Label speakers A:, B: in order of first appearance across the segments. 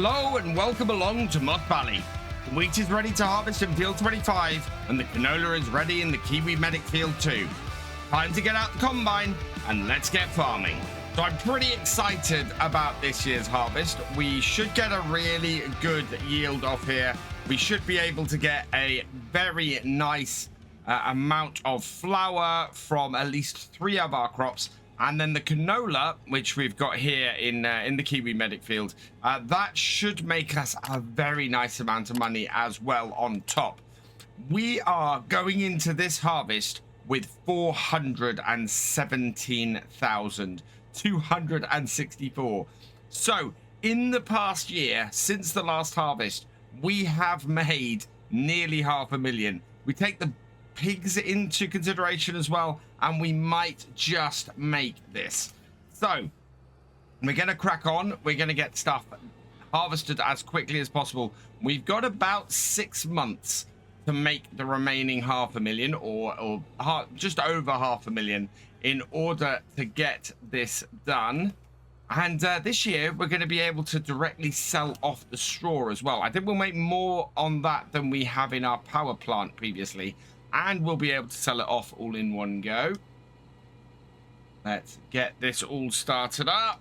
A: Hello and welcome along to Moss Valley. The wheat is ready to harvest in field 25 and the canola is ready in the KiwiMedic field 2. Time to get out the combine and let's get farming. So I'm pretty excited about this year's harvest. We should get a really good yield off here. We should be able to get a very nice amount of flour from at least 3 of our crops. And then the canola, which we've got here in the KiwiMedic field, that should make us a very nice amount of money as well on top. We are going into this harvest with 417,264. So in the past year, since the last harvest, we have made nearly 500,000. We take the pigs into consideration as well, and we might just make this. So we're going to crack on. We're going to get stuff harvested as quickly as possible. We've got about 6 months to make the remaining 500,000 or just over 500,000 in order to get this done. And this year we're going to be able to directly sell off the straw as well. I think we'll make more on that than we have in our power plant previously, and we'll be able to sell it off all in one go. Let's get this all started up.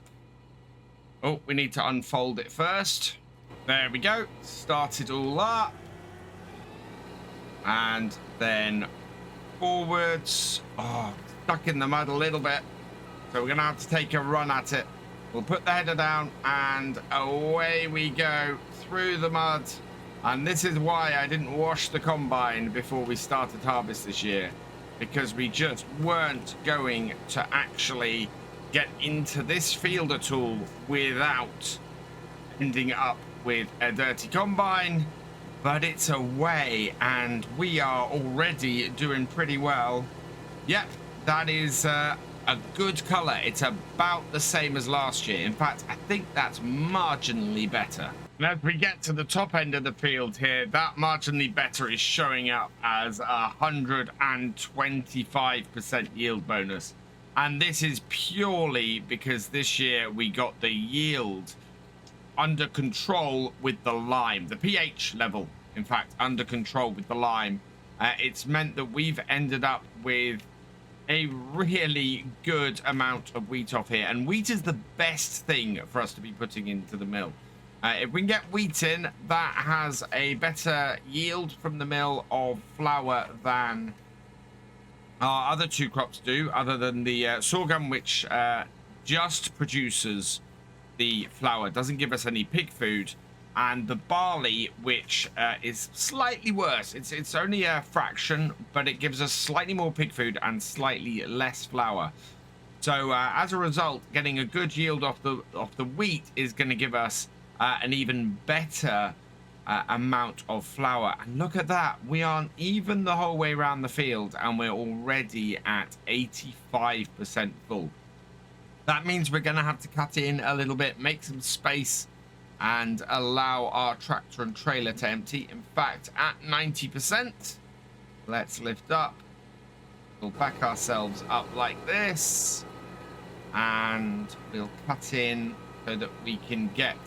A: Oh, we need to unfold it first. There we go. Start it all up. And then forwards. Oh, stuck in the mud a little bit. So we're going to have to take a run at it. We'll put the header down and away we go through the mud. And this is why I didn't wash the combine before we started harvest this year, because we just weren't going to actually get into this field at all without ending up with a dirty combine. But it's away and we are already doing pretty well. Yep, that is a good color. It's about the same as last year. In fact, I think that's marginally better. And as we get to the top end of the field here, that marginally better is showing up as 125% yield bonus. And this is purely because this year we got the yield under control with the lime. The pH level, in fact, under control with the lime. It's meant that we've ended up with a really good amount of wheat off here. And wheat is the best thing for us to be putting into the mill. If we can get wheat in, that has a better yield from the mill of flour than our other 2 crops do, other than the sorghum, which just produces the flour, doesn't give us any pig food, and the barley, which is slightly worse. It's only a fraction, but it gives us slightly more pig food and slightly less flour. So as a result, getting a good yield off the wheat is going to give us an even better amount of flour. And look at that, we aren't even the whole way around the field and we're already at 85% full. That means we're going to have to cut in a little bit, make some space, and allow our tractor and trailer to empty. In fact, at 90%, let's lift up. We'll back ourselves up like this, and we'll cut in so that we can get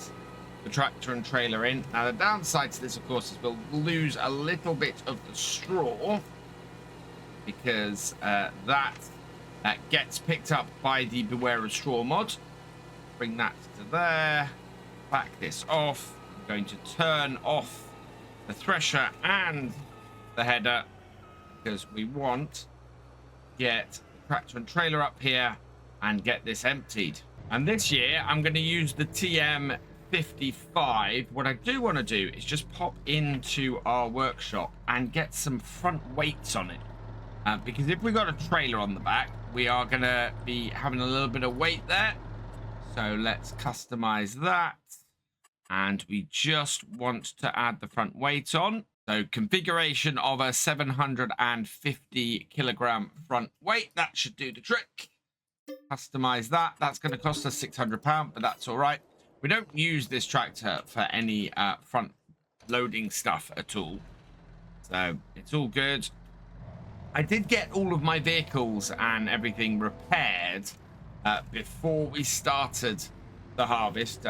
A: the tractor and trailer in. Now the downside to this, of course, is we'll lose a little bit of the straw because that gets picked up by the Beware of Straw mod. Bring that to there. Back this off. I'm going to turn off the thresher and the header because we want to get the tractor and trailer up here and get this emptied. And this year I'm going to use the TM55. What I do want to do is just pop into our workshop and get some front weights on it, because if we got a trailer on the back, we are going to be having a little bit of weight there. So let's customize that, and we just want to add the front weight on. So configuration of a 750 kilogram front weight, that should do the trick. Customize that. That's going to cost us £600, but that's all right. We don't use this tractor for any front loading stuff at all, so it's all good. I did get all of my vehicles and everything repaired before we started the harvest.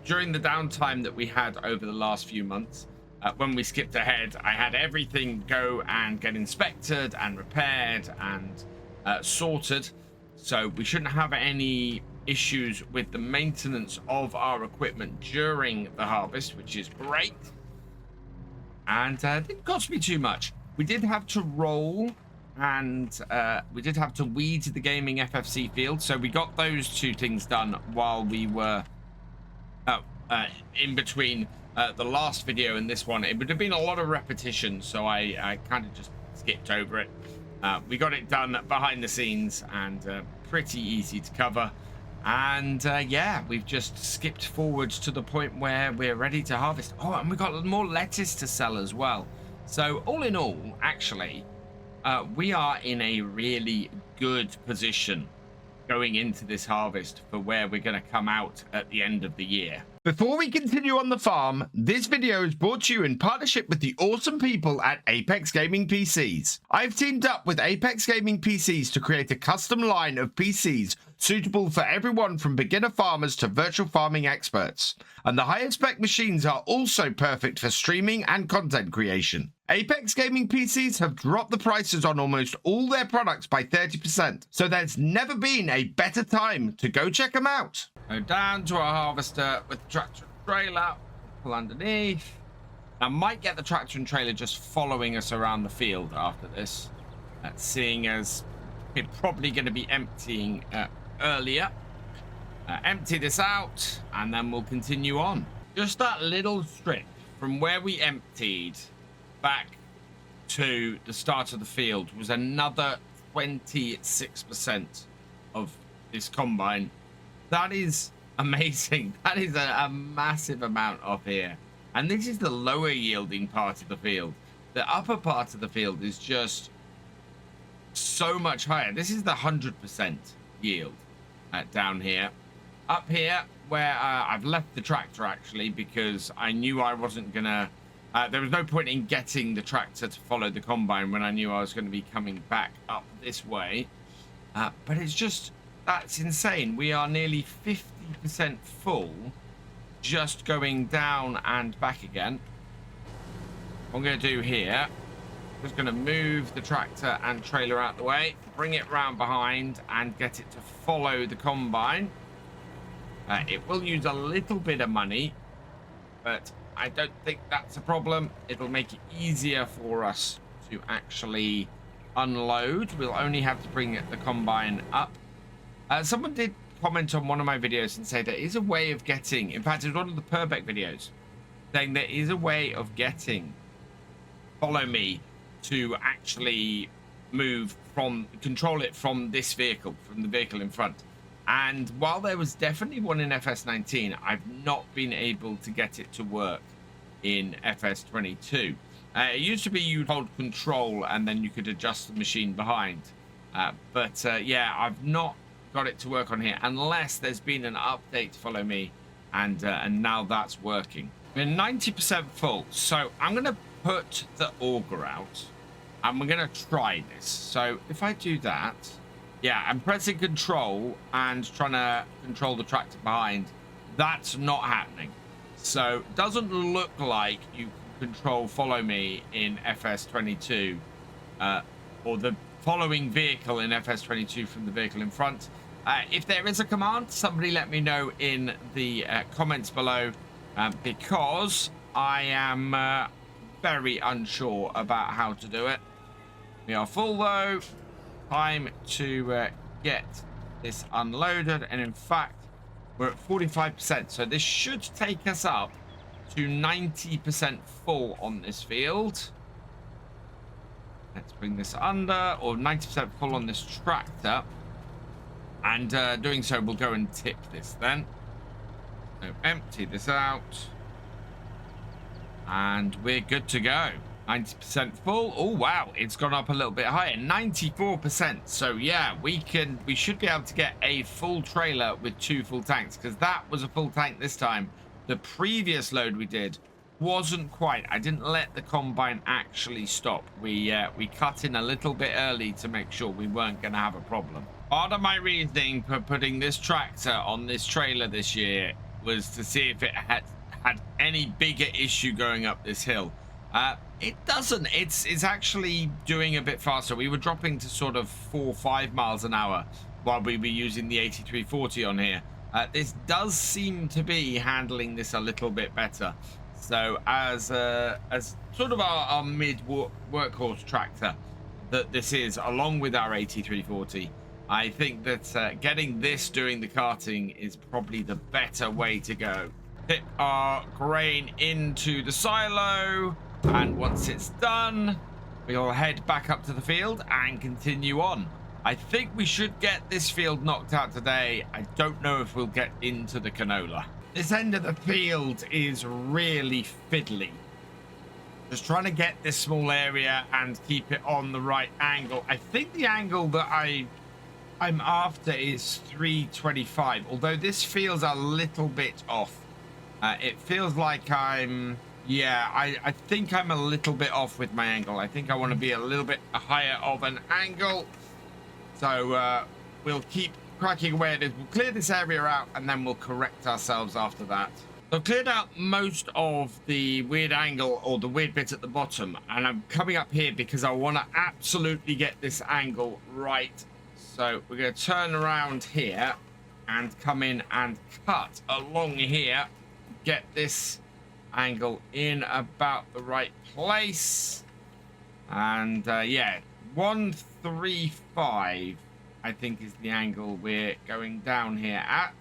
A: during the downtime that we had over the last few months, when we skipped ahead, I had everything go and get inspected and repaired and sorted. So we shouldn't have any issues with the maintenance of our equipment during the harvest, which is great. And it didn't cost me too much. We did have to roll and we did have to weed the GamingFFC field. So we got those two things done while we were in between the last video and this one. It would have been a lot of repetition, so I kind of just skipped over it. We got it done behind the scenes and pretty easy to cover. And yeah, we've just skipped forward to the point where we're ready to harvest. Oh, and we got more lettuce to sell as well. So all in all, actually, we are in a really good position going into this harvest for where we're going to come out at the end of the year. Before we continue on the farm, this video is brought to you in partnership with the awesome people at Apex Gaming PCs. I've teamed up with Apex Gaming PCs to create a custom line of PCs suitable for everyone from beginner farmers to virtual farming experts. And the highest spec machines are also perfect for streaming and content creation. Apex Gaming PCs have dropped the prices on almost all their products by 30%, so there's never been a better time to go check them out. Go down to our harvester with the tractor and trailer, pull underneath. I might get the tractor and trailer just following us around the field after this, seeing as we're probably going to be emptying earlier. Empty this out and then we'll continue on. Just that little strip from where we emptied back to the start of the field was another 26% of this combine. That is amazing. That is a massive amount up here. And this is the lower yielding part of the field. The upper part of the field is just so much higher. This is the 100% yield down here. Up here, where I've left the tractor actually, because I knew I wasn't gonna there was no point in getting the tractor to follow the combine when I knew I was going to be coming back up this way. But it's just, that's insane. We are nearly 50% full just going down and back again. What I'm going to do here, I'm just going to move the tractor and trailer out the way, bring it round behind and get it to follow the combine. It will use a little bit of money, but I don't think that's a problem. It'll make it easier for us to actually unload. We'll only have to bring the combine up. Someone did comment on one of my videos and say there is a way of getting, in fact, it's one of the Purbeck videos, saying there is a way of getting Follow Me to actually move from, control it from this vehicle, from the vehicle in front. And while there was definitely one in FS19, I've not been able to get it to work in FS22. It used to be you'd hold control and then you could adjust the machine behind. But yeah, I've not got it to work on here unless there's been an update to Follow Me, and now that's working. We're 90% full, so I'm going to put the auger out and we're going to try this. So if I do that, yeah, I'm pressing control and trying to control the tractor behind. That's not happening. So it doesn't look like you can control Follow Me in FS22 or the following vehicle in FS22 from the vehicle in front. If there is a command, somebody let me know in the comments below, because I am very unsure about how to do it. We are full though. Time to get this unloaded, and in fact we're at 45%, so this should take us up to 90% full on this field. Let's bring this under, or 90% full on this tractor, and doing so we'll go and tip this then. So empty this out and we're good to go. 90% full. Oh wow, it's gone up a little bit higher, 94%. So yeah, we should be able to get a full trailer with 2 full tanks, because that was a full tank this time. The previous load we did wasn't quite. I didn't let the combine actually stop. We cut in a little bit early to make sure we weren't going to have a problem. Part of my reasoning for putting this tractor on this trailer this year was to see if it had any bigger issue going up this hill. It doesn't. It's actually doing a bit faster. We were dropping to sort of 4 or 5 miles an hour while we were using the 8340 on here. This does seem to be handling this a little bit better. So as sort of our mid workhorse tractor that this is, along with our 8340, I think that getting this doing the carting is probably the better way to go. Put our grain into the silo, and once it's done, we'll head back up to the field and continue on. I think we should get this field knocked out today. I don't know if we'll get into the canola. This end of the field is really fiddly. Just trying to get this small area and keep it on the right angle. I think the angle that I'm after is 325, although this feels a little bit off. It feels like I think I'm a little bit off with my angle. I think I want to be a little bit higher of an angle. So we'll keep cracking away at it. We'll clear this area out and then we'll correct ourselves after that. So I've cleared out most of the weird angle or the weird bit at the bottom, and I'm coming up here because I want to absolutely get this angle right. So we're going to turn around here and come in and cut along here, get this angle in about the right place. And yeah, 135 I think is the angle we're going down here at.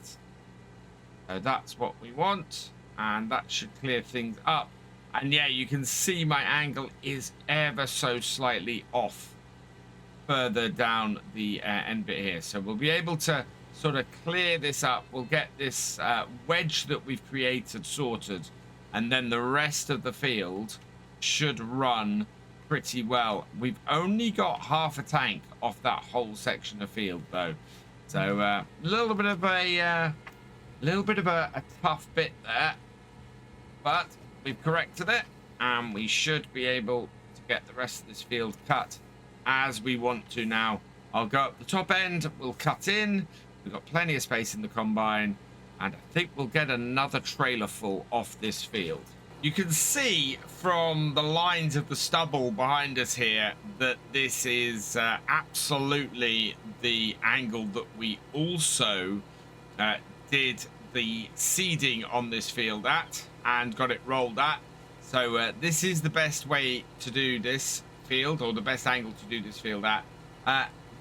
A: So that's what we want, and that should clear things up. And yeah, you can see my angle is ever so slightly off further down the end bit here. So we'll be able to sort of clear this up. We'll get this wedge that we've created sorted, and then the rest of the field should run pretty well. We've only got half a tank off that whole section of field though, so a little bit of a tough bit there, but we've corrected it and we should be able to get the rest of this field cut as we want to now. I'll go up the top end, we'll cut in, we've got plenty of space in the combine, and I think we'll get another trailer full off this field. You can see from the lines of the stubble behind us here that this is absolutely the angle that we also did the seeding on this field at and got it rolled at. So this is the best way to do this field, or the best angle to do this field at.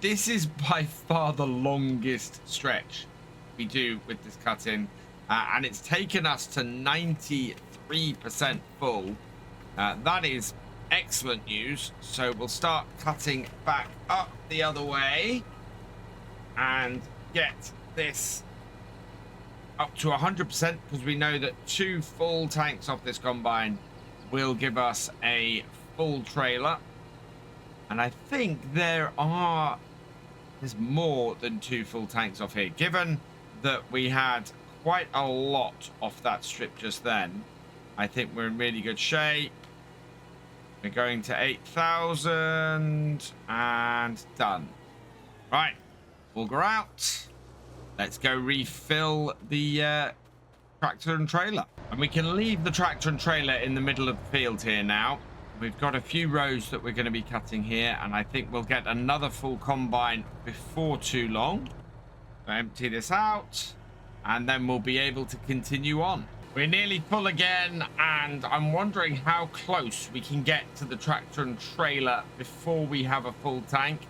A: This is by far the longest stretch we do with this cut-in, and it's taken us to 93% full. That is excellent news. So we'll start cutting back up the other way and get this up to 100%, because we know that 2 full tanks off this combine will give us a full trailer. And I think there's more than 2 full tanks off here, given that we had quite a lot off that strip just then. I think we're in really good shape. We're going to 8,000 and done. Right, we'll go out. Let's go refill the tractor and trailer. And we can leave the tractor and trailer in the middle of the field here now. We've got a few rows that we're going to be cutting here, and I think we'll get another full combine before too long. So empty this out, and then we'll be able to continue on. We're nearly full again, and I'm wondering how close we can get to the tractor and trailer before we have a full tank.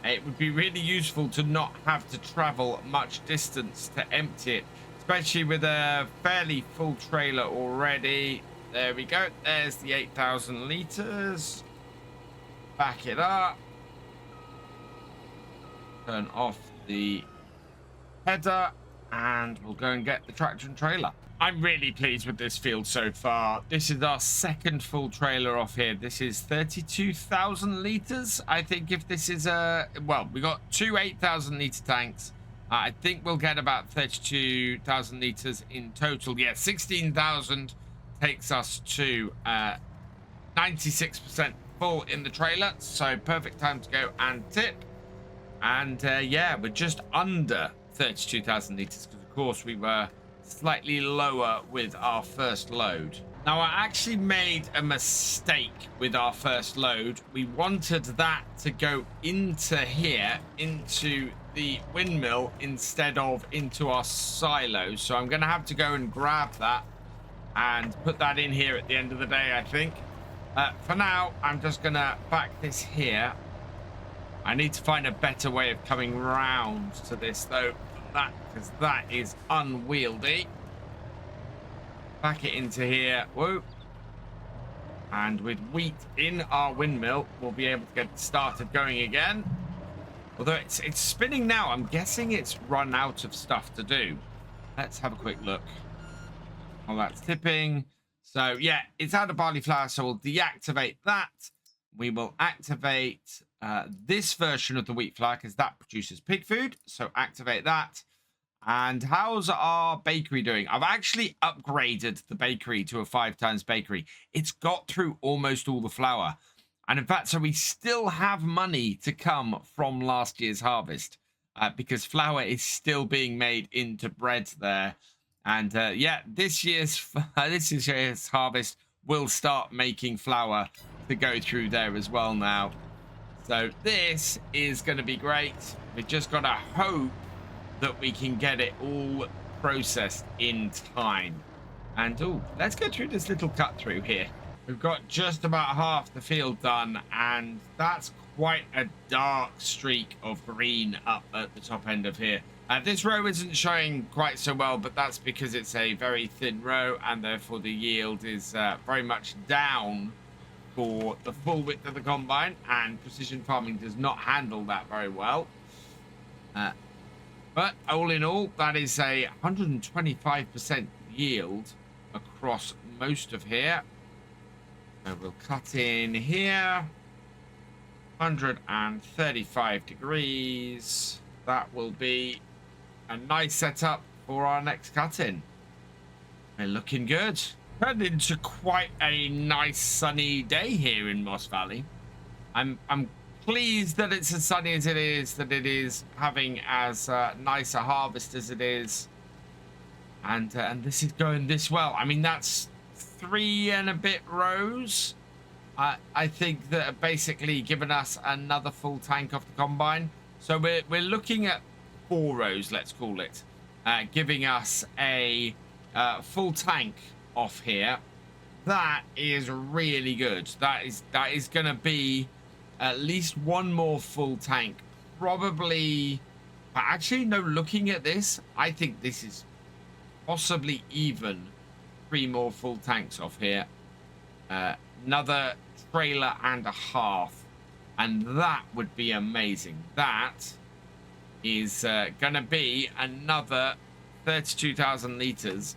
A: It would be really useful to not have to travel much distance to empty it, especially with a fairly full trailer already. There we go. There's the 8,000 litres. Back it up. Turn off the header, and we'll go and get the tractor and trailer. I'm really pleased with this field so far. This is our second full trailer off here. This is 32,000 litres. I think if this is well, we got 2 8,000 litre tanks. I think we'll get about 32,000 litres in total. Yeah, 16,000 takes us to 96% full in the trailer. So perfect time to go and tip. And yeah, we're just under 32,000 litres because of course we were slightly lower with our first load. Now, I actually made a mistake with our first load. We wanted that to go into here, into the windmill, instead of into our silo. So I'm going to have to go and grab that and put that in here at the end of the day, I think. For now, I'm just going to back this here. I need to find a better way of coming round to this, though, because that is unwieldy. Back it into here. Whoa. And with wheat in our windmill, we'll be able to get started going again. Although it's spinning now. I'm guessing it's run out of stuff to do. Let's have a quick look. Oh, that's tipping. So, yeah, it's out of barley flour, so we'll deactivate that. We will activate this version of the wheat flour because that produces pig food. So activate that. And how's our bakery doing? I've actually upgraded the bakery to a 5x bakery. It's got through almost all the flour. And in fact, so we still have money to come from last year's harvest because flour is still being made into bread there. And yeah, this year's harvest will start making flour to go through there as well now. So this is going to be great. We've just got to hope that we can get it all processed in time. And oh, let's go through this little cut through here. We've got just about half the field done, and that's quite a dark streak of green up at the top end of here. This row isn't showing quite so well, but that's because it's a very thin row, and therefore the yield is very much down for the full width of the combine, and precision farming does not handle that very well. But all in all, that is a 125% yield across most of here. So we'll cut in here. 135 degrees. That will be a nice setup for our next cut-in. They're looking good. Turned into quite a nice sunny day here in Moss Valley. I'm pleased that it's as sunny as it is, that it is having as nice a harvest as it is, and this is going this well. I mean, that's 3 and a bit rows. I think that have basically given us another full tank off the combine. So we're looking at 4 rows, let's call it, giving us a full tank off here. That is really good. That is going to be at least 1 more full tank, probably. Actually, no, looking at this, I think this is possibly even 3 more full tanks off here. Another trailer and a half, and that would be amazing. That is gonna be another 32,000 liters,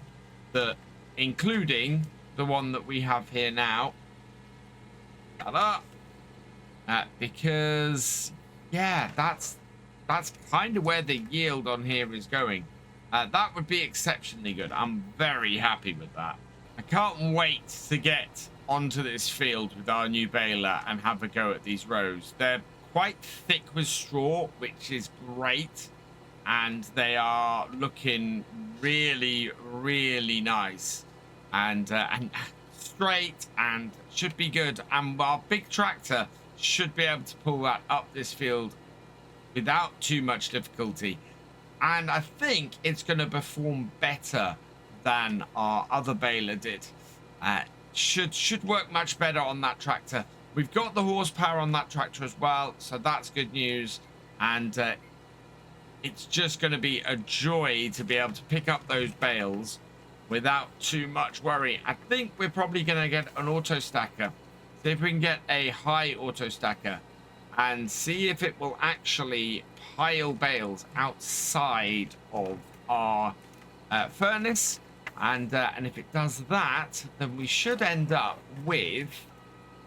A: that including the one that we have here now. Ta-da! Because yeah, that's kind of where the yield on here is going. That would be exceptionally good. I'm very happy with that. I can't wait to get onto this field with our new baler and have a go at these rows. They're quite thick with straw, which is great, and they are looking really, really nice and straight, and should be good. And our big tractor should be able to pull that up this field without too much difficulty, and I think it's going to perform better than our other baler did. Should work much better on that tractor. We've got the horsepower on that tractor as well, so that's good news. And it's just going to be a joy to be able to pick up those bales without too much worry. I think we're probably going to get an auto stacker. See if we can get a high auto stacker and see if it will actually pile bales outside of our furnace. And if it does that, then we should end up with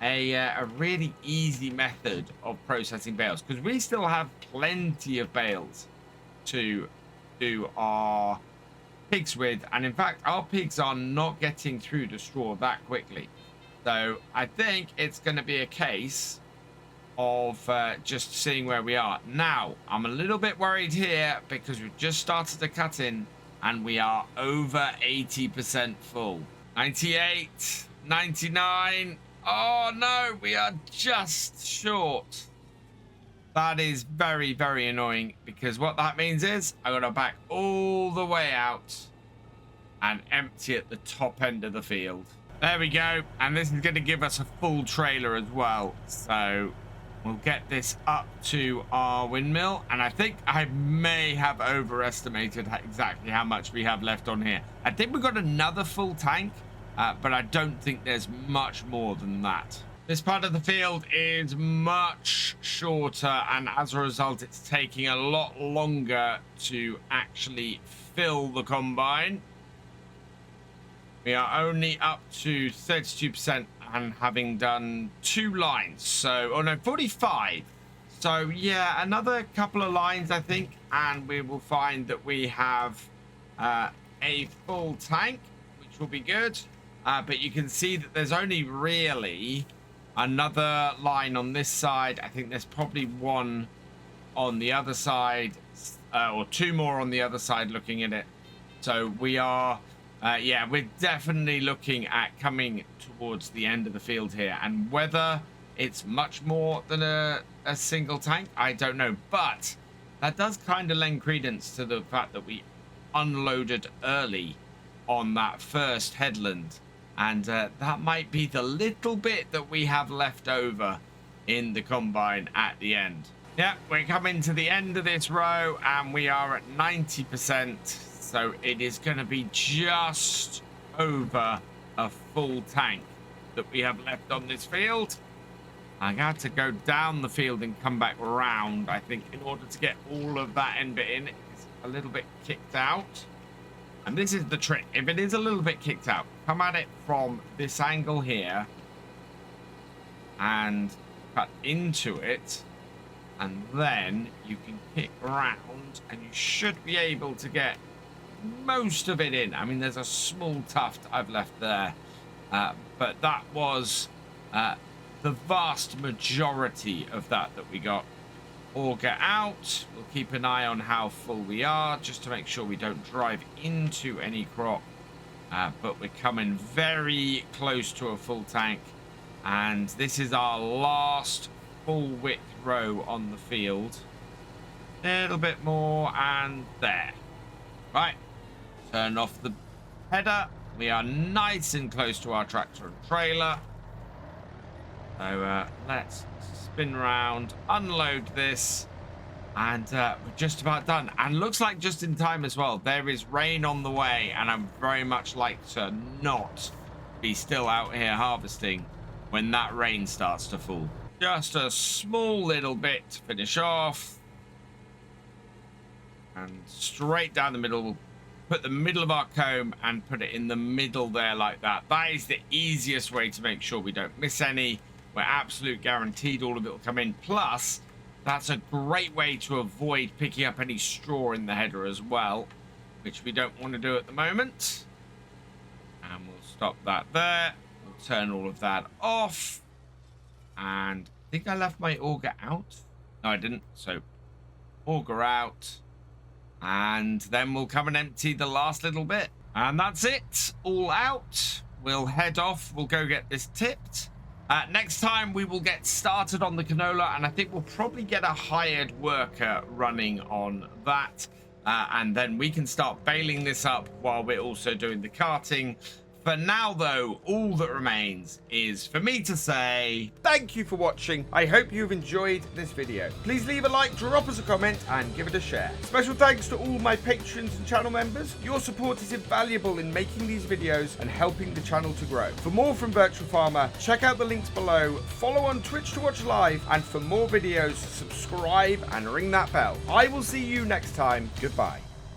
A: a really easy method of processing bales, because we still have plenty of bales to do our pigs with. And in fact, our pigs are not getting through the straw that quickly. So I think it's going to be a case of just seeing where we are. Now, I'm a little bit worried here because we've just started the cut-in, and we are over 80% full. 98, 99. Oh no, we are just short. That is very, very annoying, because what that means is I gotta back all the way out and empty at the top end of the field. There we go. And this is going to give us a full trailer as well. So we'll get this up to our windmill. And I think I may have overestimated exactly how much we have left on here. I think we've got another full tank, but I don't think there's much more than that. This part of the field is much shorter, and as a result, it's taking a lot longer to actually fill the combine. We are only up to 32% and having done 2 lines. So, oh no, 45. So yeah, another couple of lines, I think, and we will find that we have a full tank, which will be good. But you can see that there's only really another line on this side. I think there's probably one on the other side, or 2 more on the other side looking at it. So we are... yeah, we're definitely looking at coming towards the end of the field here. And whether it's much more than a single tank, I don't know. But that does kind of lend credence to the fact that we unloaded early on that first headland. And that might be the little bit that we have left over in the combine at the end. Yeah, we're coming to the end of this row and we are at 90%. So it is going to be just over a full tank that we have left on this field. I got to go down the field and come back round, I think, in order to get all of that end bit in. It's a little bit kicked out. And this is the trick. If it is a little bit kicked out, come at it from this angle here and cut into it. And then you can kick round and you should be able to get most of it in. I mean, there's a small tuft I've left there, but that was the vast majority of that we got. Auger out. We'll keep an eye on how full we are just to make sure we don't drive into any crop, but we're coming very close to a full tank, and this is our last full width row on the field. A little bit more, and there. Right, turn off the header. We are nice and close to our tractor and trailer. So let's spin round, unload this, and we're just about done. And looks like just in time as well. There is rain on the way, and I'm very much like to not be still out here harvesting when that rain starts to fall. Just a small little bit to finish off. And straight down the middle, we'll put the middle of our comb and put it in the middle there like that. That is the easiest way to make sure we don't miss any. We're absolute guaranteed all of it will come in. Plus, that's a great way to avoid picking up any straw in the header as well, which we don't want to do at the moment. And we'll stop that there. We'll turn all of that off. And I think I left my auger out. No, I didn't. So, auger out. And then we'll come and empty the last little bit. And that's it. All out. We'll head off. We'll go get this tipped. Next time, we will get started on the canola. And I think we'll probably get a hired worker running on that. And then we can start baling this up while we're also doing the carting. For now, though, all that remains is for me to say thank you for watching. I hope you've enjoyed this video. Please leave a like, drop us a comment, and give it a share. Special thanks to all my patrons and channel members. Your support is invaluable in making these videos and helping the channel to grow. For more from Virtual Farmer, check out the links below, follow on Twitch to watch live, and for more videos, subscribe and ring that bell. I will see you next time. Goodbye.